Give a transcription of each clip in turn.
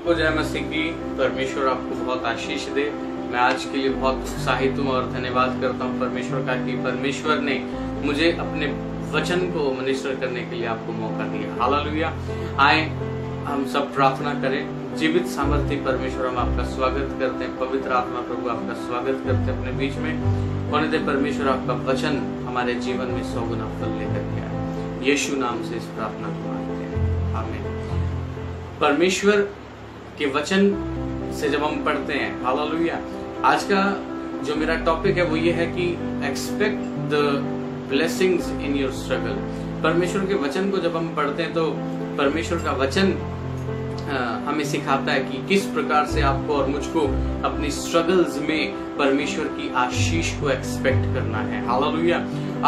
सबको जय मसीह की। परमेश्वर आपको बहुत आशीष दे। मैं आज के लिए बहुत उत्साहित हूँ और धन्यवाद करता हूँ परमेश्वर का कि परमेश्वर ने मुझे अपने वचन को मिनिस्टर करने के लिए आपको मौका दिया। हालेलुया। आए हम सब प्रार्थना करें। जीवित सामर्थ्य परमेश्वर, हम आपका स्वागत करते हैं। पवित्र आत्मा प्रभु आपका स्वागत करते हैं अपने बीच में। होने दे परमेश्वर आपका वचन हमारे जीवन में 100 गुना फल लेकर के आए। यीशु नाम से इस प्रार्थना को मांगते हैं, आमीन। परमेश्वर के वचन से जब हम पढ़ते हैं, हालेलुया, आज का जो मेरा टॉपिक है वो ये है कि expect the blessings in your struggle. परमेश्वर के वचन को जब हम पढ़ते हैं तो परमेश्वर का वचन हमें सिखाता है कि किस प्रकार से आपको और मुझको अपनी स्ट्रगल्स में परमेश्वर की आशीष को एक्सपेक्ट करना है। हालेलुया।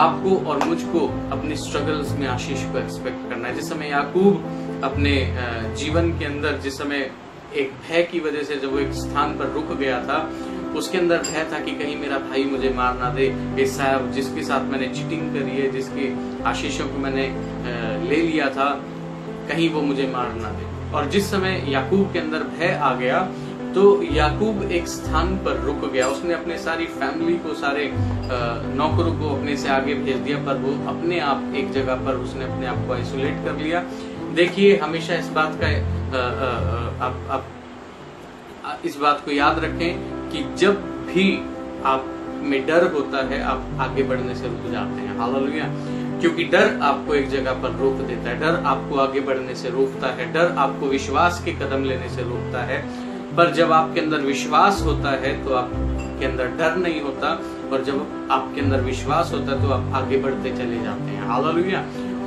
आपको और मुझको अपनी स्ट्रगल्स में आशीष को एक्सपेक्ट करना है। जिस समय याकूब अपने जीवन के अंदर, जिस समय एक भय की वजह से जब वो एक स्थान पर रुक गया था, उसके अंदर भय था कि कहीं मेरा भाई मुझे मार ना दे, एसाव जिसके साथ मैंने चीटिंग करी है, जिसकी आशीषों को मैंने ले लिया था, कहीं वो मुझे मार ना दे। और जिस समय याकूब के अंदर भय आ गया तो याकूब एक स्थान पर रुक गया। उसने अपने सारी फैमिली को, सारे नौकरों को अपने से आगे भेज दिया, पर वो अपने आप एक जगह पर उसने अपने आप को आइसोलेट कर लिया। देखिए, हमेशा इस बात का आप इस बात को याद रखें कि जब भी आप में डर होता है आप आगे बढ़ने से रुक जाते हैं। हालेलुया। क्योंकि डर आपको एक जगह पर रोक देता है, डर आपको आगे बढ़ने से रोकता है, डर आपको विश्वास के कदम लेने से रोकता है। पर जब आपके अंदर विश्वास होता है तो आपके अंदर डर नहीं होता, और जब आपके अंदर विश्वास होता है तो आप आगे बढ़ते चले जाते हैं। हालेलुया।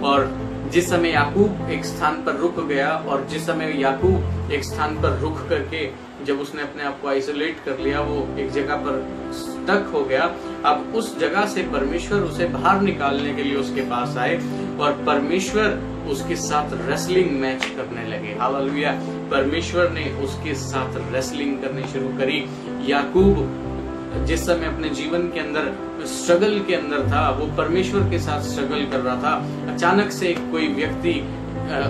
और जिस समय याकूब एक स्थान पर रुक गया, और जिस समय याकूब एक स्थान पर रुक करके जब उसने अपने आप को आइसोलेट कर लिया, वो एक जगह पर स्टक हो गया। अब उस जगह से परमेश्वर उसे बाहर निकालने के लिए उसके पास आए और परमेश्वर उसके साथ रेसलिंग मैच करने लगे। हालेलुया। परमेश्वर ने उसके साथ रेसलिंग करनी शुरू करी। याकूब जिस समय अपने जीवन के अंदर स्ट्रगल के अंदर था, वो परमेश्वर के साथ स्ट्रगल कर रहा था। अचानक से कोई व्यक्ति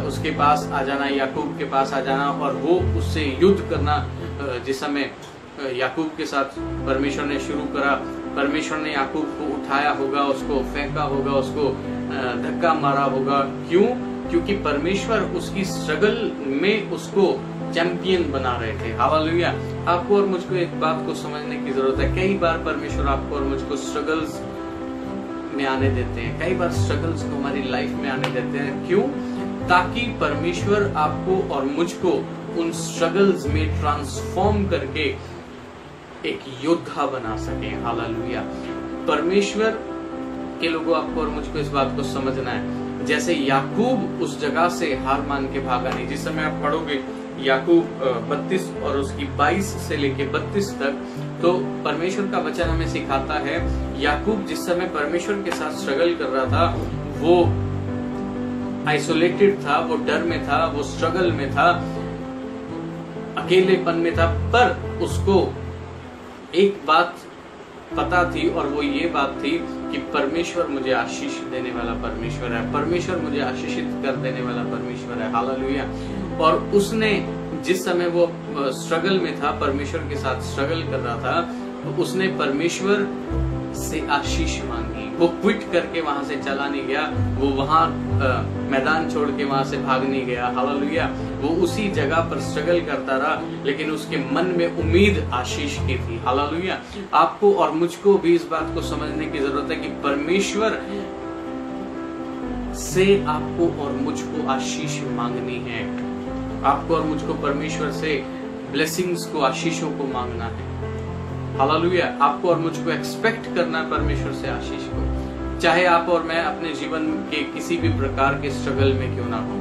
उसके पास आ जाना, याकूब के पास आ जाना, और वो उससे युद्ध करना। जिस समय याकूब के साथ परमेश्वर ने शुरू करा, परमेश्वर ने याकूब को उठाया होगा, उसको फेंका होगा, उसको धक्का मारा होगा। क्यों? क्योंकि परमेश्वर उसकी स्ट्रगल में उसको चैंपियन बना रहे थे। हालेलुया। आपको और मुझको एक बात को समझने की जरूरत है। कई बार परमेश्वर आपको और मुझको स्ट्रगल्स में आने देते हैं, कई बार स्ट्रगल्स को हमारी लाइफ में आने देते हैं। क्यों? ताकि परमेश्वर आपको और मुझको उन स्ट्रगल्स में ट्रांसफॉर्म करके एक योद्धा बना सके। हालेलुया। परमेश्वर के लोगों, आपको और मुझको इस बात को समझना है। जैसे याकूब उस जगह से हार मान के भागा नहीं। जिस समय आप पढ़ोगे याकूब 32 और उसकी 22 से लेके 32 तक, तो परमेश्वर का वचन हमें सिखाता है याकूब जिस समय परमेश्वर के साथ स्ट्रगल कर रहा था, वो आइसोलेटेड था, वो डर में था, वो स्ट्रगल में था, अकेलेपन में था। पर उसको एक बात पता थी, और वो ये बात थी कि परमेश्वर मुझे आशीष देने वाला परमेश्वर है, परमेश्वर मुझे आशीषित कर देने वाला परमेश्वर है। हालेलुया। और उसने जिस समय वो स्ट्रगल में था, परमेश्वर के साथ स्ट्रगल कर रहा था, तो उसने परमेश्वर से आशीष मांगी। वो क्विट करके वहां से चला नहीं गया, वो वहां मैदान छोड़ के वहां से भाग नहीं गया। हालेलुया। वो उसी जगह पर स्ट्रगल करता रहा, लेकिन उसके मन में उम्मीद आशीष की थी। हालेलुया। आपको और मुझको भी इस बात को समझने की जरूरत है कि परमेश्वर से आपको और मुझको आशीष मांगनी है। आपको और मुझको परमेश्वर से ब्लेसिंग्स को, आशीषों को मांगना है। हालेलुया। आपको और मुझको एक्सपेक्ट करना है परमेश्वर से आशीष को, चाहे आप और मैं अपने जीवन के किसी भी प्रकार के स्ट्रगल में क्यों ना हो।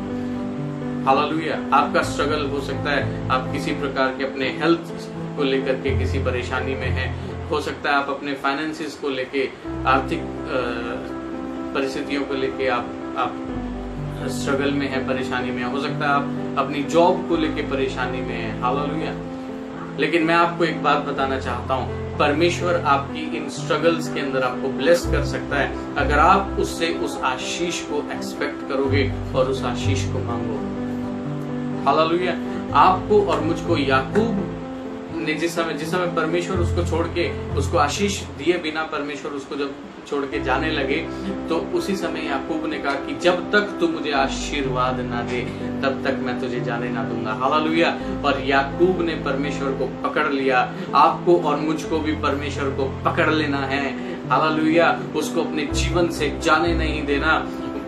हालेलुया। आपका स्ट्रगल हो सकता है, आप किसी प्रकार के अपने हेल्थ को लेकर के किसी परेशानी में हैं, हो सकता है आप अपने फाइनेंसिस को लेके, आर्थिक परिस्थितियों को लेके आप स्ट्रगल में है, परेशानी में। हो सकता है आप अपनी जॉब को लेके परेशानी में है। हालेलुया। लेकिन मैं आपको एक बात बताना चाहता हूँ, परमेश्वर आपकी इन स्ट्रगल्स के अंदर आपको ब्लेस कर सकता है अगर आप उससे उस आशीष को एक्सपेक्ट करोगे और उस आशीष को मांगोगे। हालेलुया। आपको और मुझको याकूब ने जिस समय परमेश्वर उसको छोड़ के, उसको आशीष दिए बिना परमेश्वर उसको जब छोड़ के जाने लगे, तो उसी समय याकूब ने कहा कि जब तक तू मुझे आशीर्वाद ना दे तब तक मैं तुझे जाने ना दूंगा। हालेलुया। और याकूब ने परमेश्वर को पकड़ लिया। आपको और मुझको भी परमेश्वर को पकड़ लेना है। हालेलुया। उसको अपने जीवन से जाने नहीं देना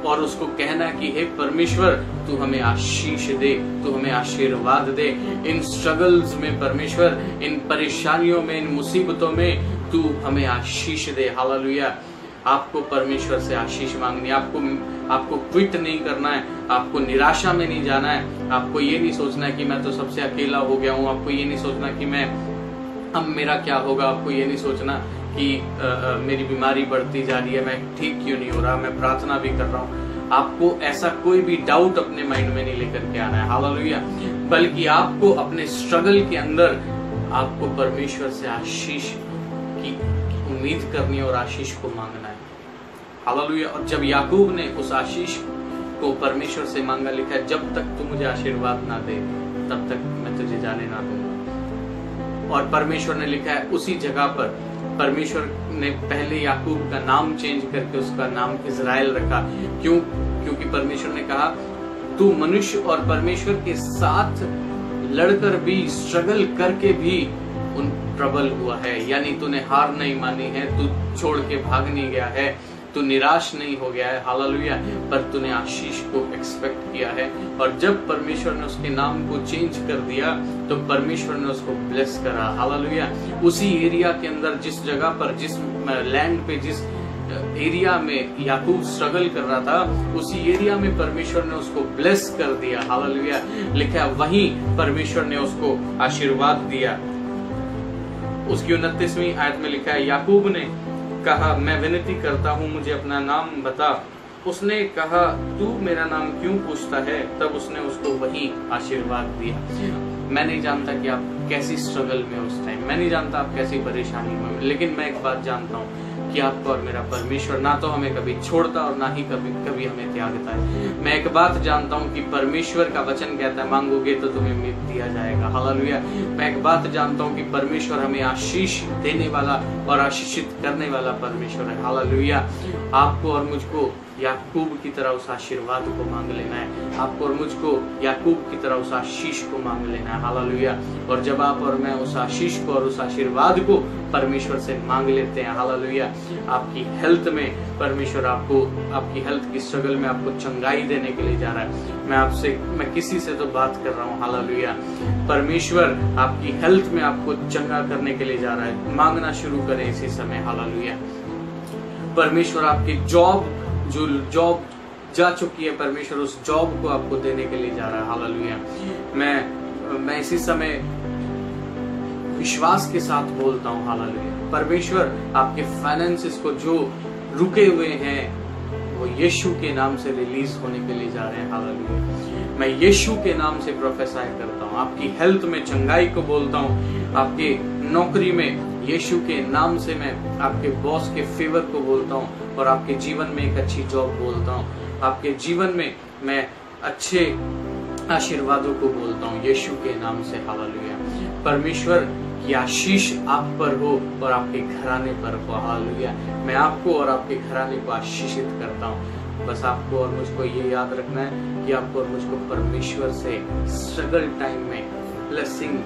और उसको कहना कि हे परमेश्वर, तू हमें आशीष दे, तू हमें आशीर्वाद दे। इन स्ट्रगल्स में परमेश्वर, इन परेशानियों में, इन मुसीबतों में तू हमें आशीष दे। हालेलुया। आपको परमेश्वर से आशीष मांगनी है। आपको क्विट नहीं करना है। आपको निराशा में नहीं जाना है। आपको ये नहीं सोचना है कि मैं तो सबसे अकेला हो गया हूँ। आपको ये नहीं सोचना कि अब मेरा क्या होगा। आपको ये नहीं सोचना कि मेरी बीमारी बढ़ती जा रही है, मैं ठीक क्यों नहीं हो रहा, मैं प्रार्थना भी कर रहा हूँ। आपको ऐसा कोई भी डाउट अपने माइंड में नहीं लेकर के आना है। हालेलुया। बल्कि आपको अपने स्ट्रगल के अंदर आपको परमेश्वर से आशीष की उम्मीद करनी है और आशीष को मांगना है। हालेलुया। और जब याकूब ने उस आशीष को परमेश्वर से मांगा, लिखा है जब तक तू मुझे आशीर्वाद ना दे तब तक मैं तुझे जाने ना दूंगा। और परमेश्वर ने लिखा है उसी जगह पर परमेश्वर ने पहले याकूब का नाम चेंज करके उसका नाम इज़राइल रखा। क्योंकि परमेश्वर ने कहा तू मनुष्य और परमेश्वर के साथ लड़कर भी, स्ट्रगल करके भी उन प्रबल हुआ है। यानी तूने हार नहीं मानी है, तू छोड़ के भाग नहीं गया है, तू निराश नहीं हो गया है। हालेलुया। पर तूने आशीष को एक्सपेक्ट किया है। और जब परमेश्वर ने उसके नाम को चेंज कर दिया तो परमेश्वर ने उसको ब्लेस करा। हालेलुया। उसी एरिया के अंदर, जिस जगह पर, जिस लैंड पे, जिस एरिया में याकूब स्ट्रगल कर रहा था, उसी एरिया में परमेश्वर ने उसको ब्लेस कर दिया। हालेलुया। लिखा है वहीं परमेश्वर ने उसको आशीर्वाद दिया। उसकी 29वीं आयत में लिखा है याकूब ने कहा मैं विनती करता हूँ मुझे अपना नाम बता। उसने कहा तू मेरा नाम क्यों पूछता है। तब उसने उसको वही आशीर्वाद दिया। मैं नहीं जानता कि आप कैसी स्ट्रगल में उस टाइम, मैं नहीं जानता आप कैसी परेशानी में, लेकिन मैं एक बात जानता हूँ कि आपको और मेरा परमेश्वर ना तो हमें कभी छोड़ता और ना ही कभी हमें त्यागता है। मैं एक बात जानता हूँ कि परमेश्वर का वचन कहता है मांगोगे तो तुम्हें दिया जाएगा। हालेलुया। मैं एक बात जानता हूँ कि परमेश्वर हमें आशीष देने वाला और आशीषित करने वाला परमेश्वर है। हालेलुया। आपको और मुझको याकूब की तरह उस आशीर्वाद को मांग लेना है। आपको और मुझको याकूब की तरह उस आशीष को मांग लेना है। हालेलुया। और जब आप और मैं उस आशीष को और उस आशीर्वाद को परमेश्वर से मांग लेते हैं, हालेलुया, आपकी हेल्थ में परमेश्वर आपको, आपकी हेल्थ की स्ट्रगल में आपको चंगाई देने के लिए जा रहा है। मैं किसी से तो बात कर रहा हूँ। हालेलुया। परमेश्वर आपकी हेल्थ में आपको चंगा करने के लिए जा रहा है। मांगना शुरू करें इसी समय। हालेलुया। परमेश्वर आपकी जो जॉब जा चुकी है, परमेश्वर उस जॉब को आपको देने के लिए जा रहा है। हालेलुया। मैं इसी समय विश्वास के साथ बोलता हूँ। हालेलुया। परमेश्वर आपके फाइनेंसेस को जो रुके हुए हैं वो यीशु के नाम से रिलीज होने के लिए जा रहे हैं। हालेलुया। मैं यीशु के नाम से प्रोफेसाई करता हूँ। आपकी हेल्थ में चंगाई को बोलता हूँ। आपके नौकरी में यीशु के नाम से मैं आपके बॉस के फेवर को बोलता हूँ और आपके जीवन में एक अच्छी जॉब बोलता हूँ। आपके जीवन में मैं अच्छे आशीर्वादों को बोलता हूँ यीशु के नाम से। हालेलुया। परमेश्वर की आशीष आप पर हो और आपके घराने पर हो। हालेलुया। मैं आपको और आपके घराने को आशीषित करता हूँ। बस आपको और मुझको ये याद रखना है कि आपको और मुझको परमेश्वर से स्ट्रगल टाइम में ब्लेसिंग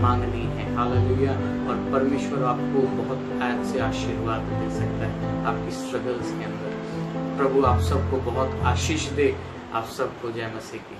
मांगनी है। हालेलुया। और परमेश्वर आपको बहुत ऐड से आशीर्वाद दे सकता है आपकी स्ट्रगल्स के अंदर। प्रभु आप सबको बहुत आशीष दे। आप सबको जय मसीह की।